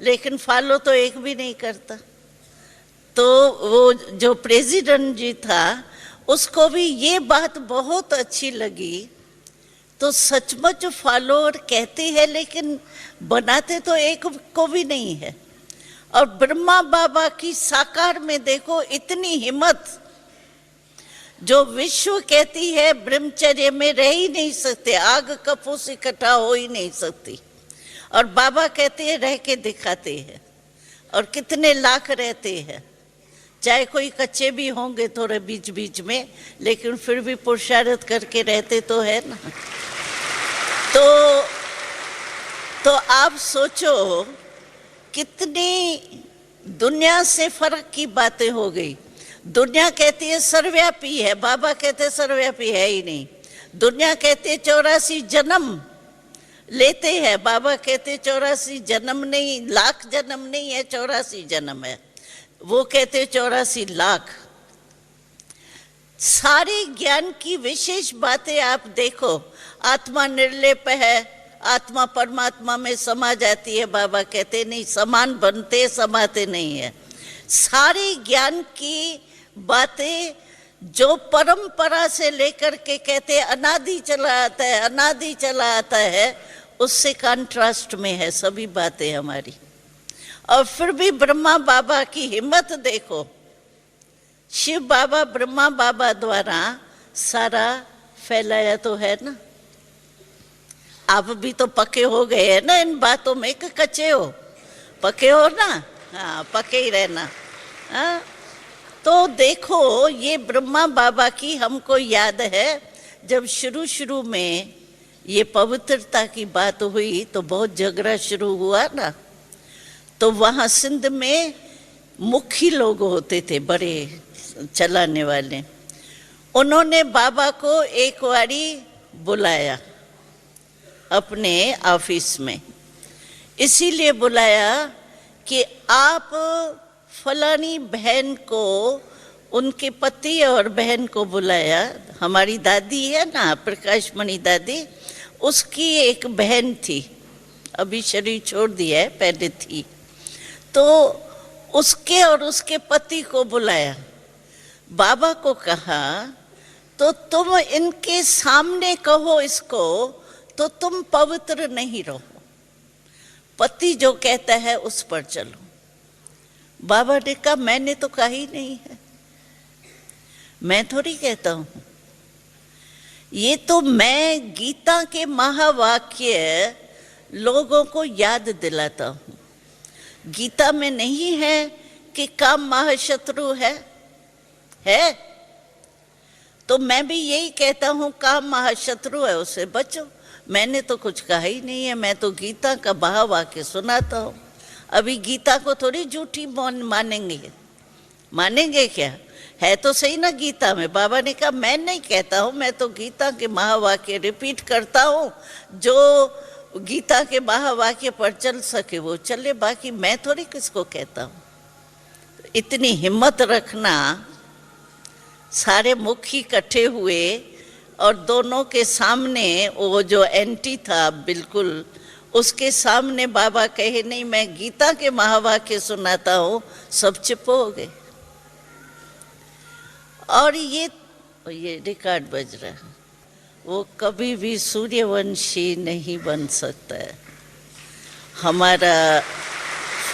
Speaker 1: लेकिन फॉलो तो एक भी नहीं करता। तो वो जो प्रेसिडेंट जी था उसको भी ये बात बहुत अच्छी लगी। तो सचमुच फॉलोअर कहते हैं लेकिन बनाते तो एक को भी नहीं है। और ब्रह्मा बाबा की साकार में देखो इतनी हिम्मत, जो विश्व कहती है ब्रह्मचर्य में रह ही नहीं सकते, आग कपूस इकट्ठा हो ही नहीं सकती, और बाबा कहते हैं रह के दिखाते हैं। और कितने लाख रहते हैं, चाहे कोई कच्चे भी होंगे थोड़े बीच बीच में, लेकिन फिर भी पुरुषार्थ करके रहते तो है ना। तो आप सोचो कितनी दुनिया से फर्क की बातें हो गई। दुनिया कहती है सर्वव्यापी है, बाबा कहते हैं सर्वव्यापी है ही नहीं। दुनिया कहती है 84 जन्म लेते हैं, बाबा कहते हैं 84 जन्म नहीं, लाख जन्म नहीं है, 84 जन्म है। वो कहते 84 लाख। सारे ज्ञान की विशेष बातें आप देखो, आत्मा निर्लेप है, आत्मा परमात्मा में समा जाती है, बाबा कहते नहीं समान बनते समाते नहीं है। सारे ज्ञान की बातें जो परंपरा से लेकर के कहते अनादि चला आता है, अनादि चला आता है, उससे कंट्रास्ट में है सभी बातें हमारी। और फिर भी ब्रह्मा बाबा की हिम्मत देखो, शिव बाबा ब्रह्मा बाबा द्वारा सारा फैलाया तो है ना। आप भी तो पक्के हो गए हैं ना इन बातों में, कि कच्चे हो? पक्के हो ना, हाँ पक्के ही रहना। हाँ तो देखो ये ब्रह्मा बाबा की हमको याद है, जब शुरू शुरू में ये पवित्रता की बात हुई तो बहुत झगड़ा शुरू हुआ ना। तो वहाँ सिंध में मुखी लोग होते थे बड़े चलाने वाले, उन्होंने बाबा को एक बारी बुलाया अपने ऑफिस में। इसीलिए बुलाया कि आप फलानी बहन को, उनके पति और बहन को बुलाया। हमारी दादी है ना प्रकाश मणि दादी, उसकी एक बहन थी, अभी शरीर छोड़ दिया है, पहले थी। तो उसके और उसके पति को बुलाया। बाबा को कहा तो तुम इनके सामने कहो इसको तो तुम पवित्र नहीं रहो, पति जो कहता है उस पर चलो। बाबा ने कहा मैंने तो कहा ही नहीं है, मैं थोड़ी कहता हूं, ये तो मैं गीता के महावाक्य लोगों को याद दिलाता हूं। गीता में नहीं है कि काम महाशत्रु है तो मैं भी यही कहता हूं काम महाशत्रु है, उससे बचो। मैंने तो कुछ कहा ही नहीं है, मैं तो गीता का महावाक्य सुनाता हूं। अभी गीता को थोड़ी झूठी मानेंगे क्या? है तो सही ना गीता में। बाबा ने कहा मैं नहीं कहता हूं, मैं तो गीता के महावाक्य रिपीट करता हूं, जो गीता के महावाक्य पर चल सके वो चले, बाकी मैं थोड़ी किसको कहता हूं। इतनी हिम्मत रखना। सारे मुखी इकट्ठे हुए और दोनों के सामने वो जो एंटी था बिल्कुल, उसके सामने बाबा कहे नहीं मैं गीता के महावाक्य सुनाता हूं, सब चुप हो गए। और ये रिकॉर्ड बज रहा है, वो कभी भी सूर्यवंशी नहीं बन सकता है। हमारा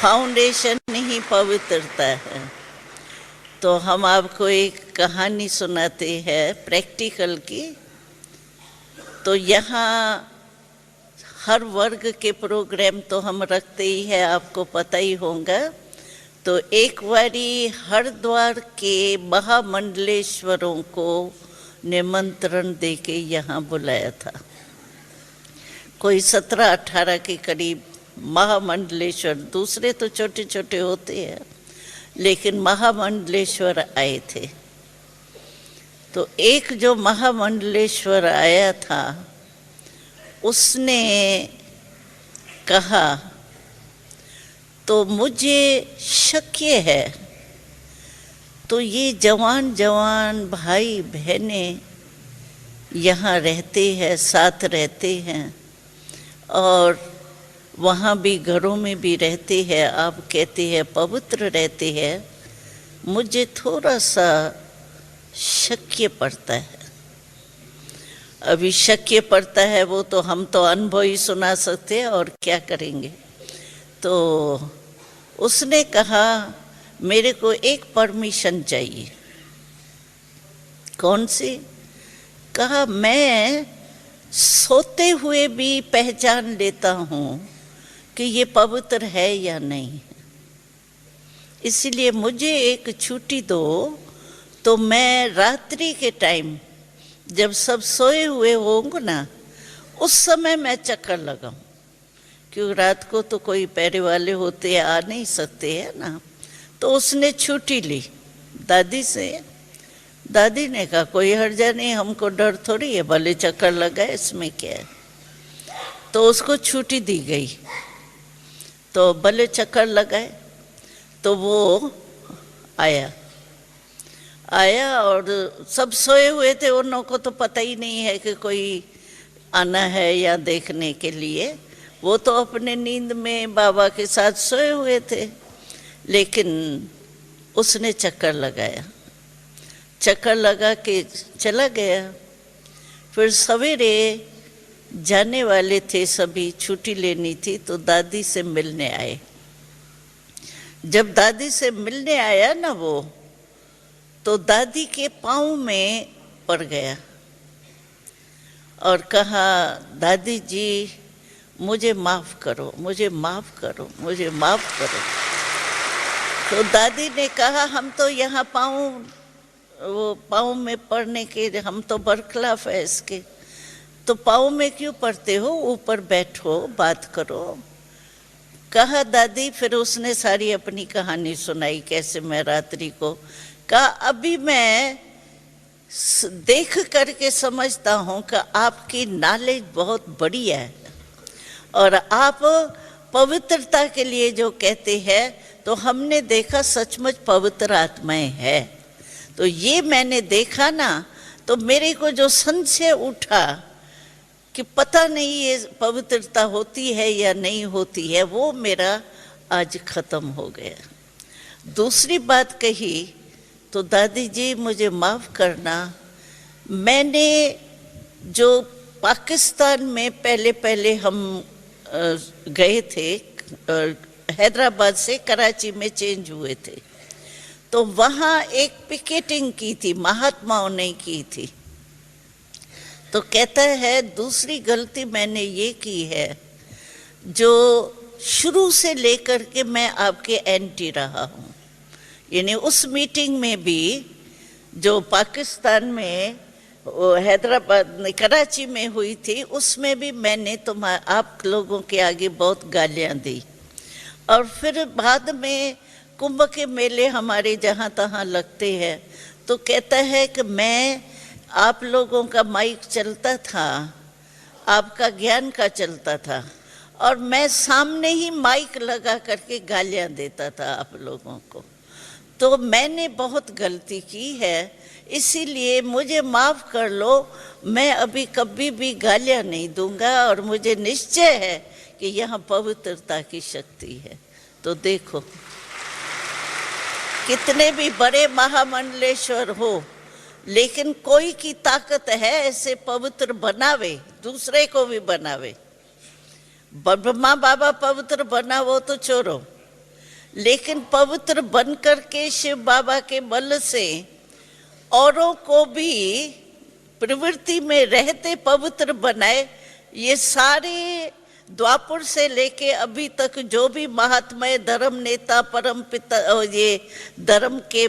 Speaker 1: फाउंडेशन ही पवित्रता है। तो हम आपको एक कहानी सुनाते हैं प्रैक्टिकल की। तो यहाँ हर वर्ग के प्रोग्राम तो हम रखते ही है, आपको पता ही होगा। तो एक बारी हरिद्वार के महामंडलेश्वरों को निमंत्रण देके यहाँ बुलाया था। कोई 17-18 के करीब महामंडलेश्वर, दूसरे तो छोटे छोटे होते हैं, लेकिन महामंडलेश्वर आए थे। तो एक जो महामंडलेश्वर आया था उसने कहा तो मुझे शक है तो ये जवान जवान भाई बहनें यहाँ रहते हैं, साथ रहते हैं, और वहाँ भी घरों में भी रहते हैं। आप कहते हैं पवित्र रहते हैं, मुझे थोड़ा सा शक्य पड़ता है। अभी शक्य पड़ता है वो तो हम तो अनुभव ही सुना सकते हैं, और क्या करेंगे। तो उसने कहा मेरे को एक परमिशन चाहिए। कौन सी? कहा मैं सोते हुए भी पहचान लेता हूँ कि ये पवित्र है या नहीं, इसलिए मुझे एक छुट्टी दो, तो मैं रात्रि के टाइम जब सब सोए हुए होंगे ना, उस समय मैं चक्कर लगाऊं, क्योंकि रात को तो कोई पैरे वाले होते आ नहीं सकते है ना। तो उसने छुट्टी ली दादी से। दादी ने कहा कोई हर्जा नहीं, हमको डर थोड़ी है, भले चक्कर लगाए, इसमें क्या है। तो उसको छुट्टी दी गई, तो भले चक्कर लगाए। तो वो आया और सब सोए हुए थे, उन लोगों को तो पता ही नहीं है कि कोई आना है या देखने के लिए। वो तो अपने नींद में बाबा के साथ सोए हुए थे। लेकिन उसने चक्कर लगाया, चक्कर लगा के चला गया। फिर सवेरे जाने वाले थे सभी, छुट्टी लेनी थी, तो दादी से मिलने आए। जब दादी से मिलने आया ना वो, तो दादी के पाँव में पड़ गया और कहा दादी जी मुझे माफ़ करो, मुझे माफ़ करो, मुझे माफ़ करो। तो दादी ने कहा हम तो यहाँ पाँव में पड़ने के हम तो बरखिलाफ है इसके, तो पाँव में क्यों पड़ते हो, ऊपर बैठो बात करो। कहा दादी, फिर उसने सारी अपनी कहानी सुनाई, कैसे मैं रात्रि को कहा अभी मैं देख करके समझता हूँ कि आपकी नॉलेज बहुत बड़ी है, और आप पवित्रता के लिए जो कहते हैं, तो हमने देखा सचमुच पवित्र आत्माएं है। तो ये मैंने देखा ना, तो मेरे को जो संशय उठा कि पता नहीं ये पवित्रता होती है या नहीं होती है, वो मेरा आज खत्म हो गया। दूसरी बात कही तो दादी जी मुझे माफ़ करना, मैंने जो पाकिस्तान में पहले हम गए थे, हैदराबाद से कराची में चेंज हुए थे, तो वहाँ एक पिकेटिंग की थी, महात्माओं ने की थी। तो कहता है दूसरी गलती मैंने ये की है, जो शुरू से लेकर के मैं आपके एंटी रहा हूँ। यानी उस मीटिंग में भी जो पाकिस्तान में हैदराबाद कराची में हुई थी, उसमें भी मैंने आप लोगों के आगे बहुत गालियाँ दी। और फिर बाद में कुंभ के मेले हमारे जहाँ तहाँ लगते हैं, तो कहता है कि मैं आप लोगों का माइक चलता था, आपका ज्ञान का चलता था, और मैं सामने ही माइक लगा करके गालियाँ देता था आप लोगों को। तो मैंने बहुत गलती की है, इसीलिए मुझे माफ़ कर लो, मैं अभी कभी भी गालियाँ नहीं दूंगा, और मुझे निश्चय है कि यहाँ पवित्रता की शक्ति है। तो देखो कितने भी बड़े महामंडलेश्वर हो, लेकिन कोई की ताकत है ऐसे पवित्र बनावे, दूसरे को भी बनावे। ब्रह्मा बाबा पवित्र बना वो तो छोड़ो, लेकिन पवित्र बन करके शिव बाबा के बल से औरों को भी प्रवृत्ति में रहते पवित्र बनाए। ये सारे द्वापर से लेके अभी तक जो भी महात्मा, धर्म नेता, परम पिता, ये धर्म के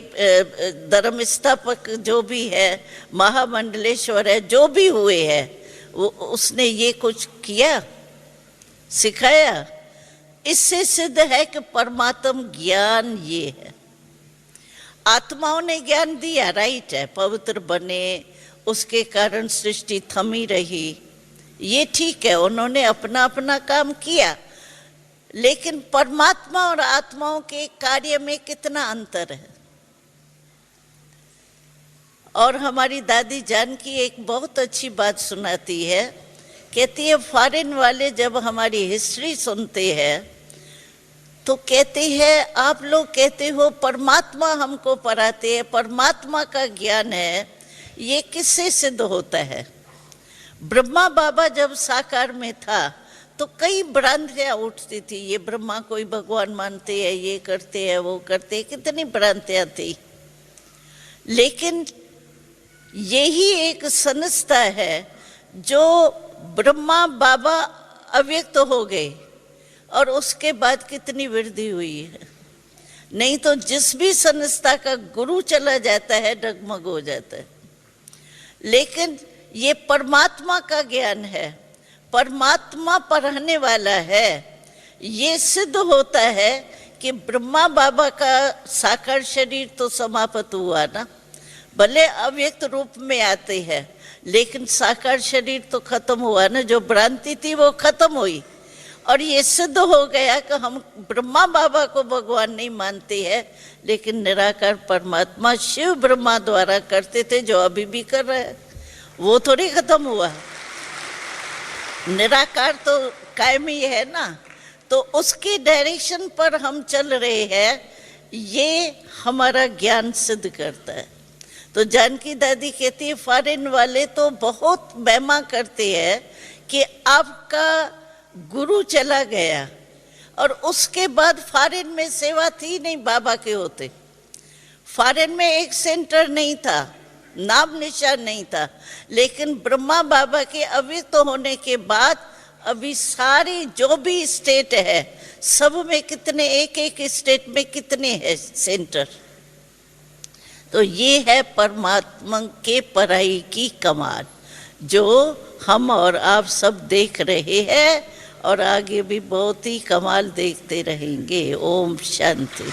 Speaker 1: धर्म स्थापक जो भी है, महामंडलेश्वर है, जो भी हुए हैं, वो उसने ये कुछ किया, सिखाया। इससे सिद्ध है कि परमात्म ज्ञान ये है। आत्माओं ने ज्ञान दिया, राइट है, पवित्र बने, उसके कारण सृष्टि थमी रही, ये ठीक है, उन्होंने अपना अपना काम किया। लेकिन परमात्मा और आत्माओं के कार्य में कितना अंतर है। और हमारी दादी जानकी एक बहुत अच्छी बात सुनाती है, कहती है फॉरेन वाले जब हमारी हिस्ट्री सुनते हैं तो कहते हैं आप लोग कहते हो परमात्मा हमको पढ़ाते हैं, परमात्मा का ज्ञान है, ये किससे सिद्ध होता है? ब्रह्मा बाबा जब साकार में था तो कई भ्रांतियां उठती थी, ये ब्रह्मा कोई भगवान मानते हैं, ये करते हैं, वो करते हैं, कितनी भ्रांतियां थी। लेकिन यही एक संस्था है जो ब्रह्मा बाबा अव्यक्त हो गए और उसके बाद कितनी वृद्धि हुई है। नहीं तो जिस भी संस्था का गुरु चला जाता है डगमग हो जाता है। लेकिन ये परमात्मा का ज्ञान है, परमात्मा पढ़ाने वाला है। ये सिद्ध होता है कि ब्रह्मा बाबा का साकार शरीर तो समाप्त हुआ ना, भले अव्यक्त रूप में आते हैं लेकिन साकार शरीर तो खत्म हुआ ना, जो भ्रांति थी वो खत्म हुई। और ये सिद्ध हो गया कि हम ब्रह्मा बाबा को भगवान नहीं मानते हैं, लेकिन निराकार परमात्मा शिव ब्रह्मा द्वारा करते थे, जो अभी भी कर रहे हैं, वो थोड़ी खत्म हुआ। निराकार तो कायमी है ना, तो उसकी डायरेक्शन पर हम चल रहे हैं, ये हमारा ज्ञान सिद्ध करता है। तो जानकी दादी कहती है फॉरेन वाले तो बहुत महिमा करते हैं कि आपका गुरु चला गया और उसके बाद फॉरेन में सेवा थी नहीं, बाबा के होते। फॉरेन में एक सेंटर नहीं था, नाम निशान नहीं था, लेकिन ब्रह्मा बाबा के अव्यक्त होने के बाद अभी सारी जो भी स्टेट है सब में कितने, एक एक स्टेट में कितने हैं सेंटर। तो ये है परमात्मा के पढ़ाई की कमाल, जो हम और आप सब देख रहे हैं और आगे भी बहुत ही कमाल देखते रहेंगे। ओम शांति।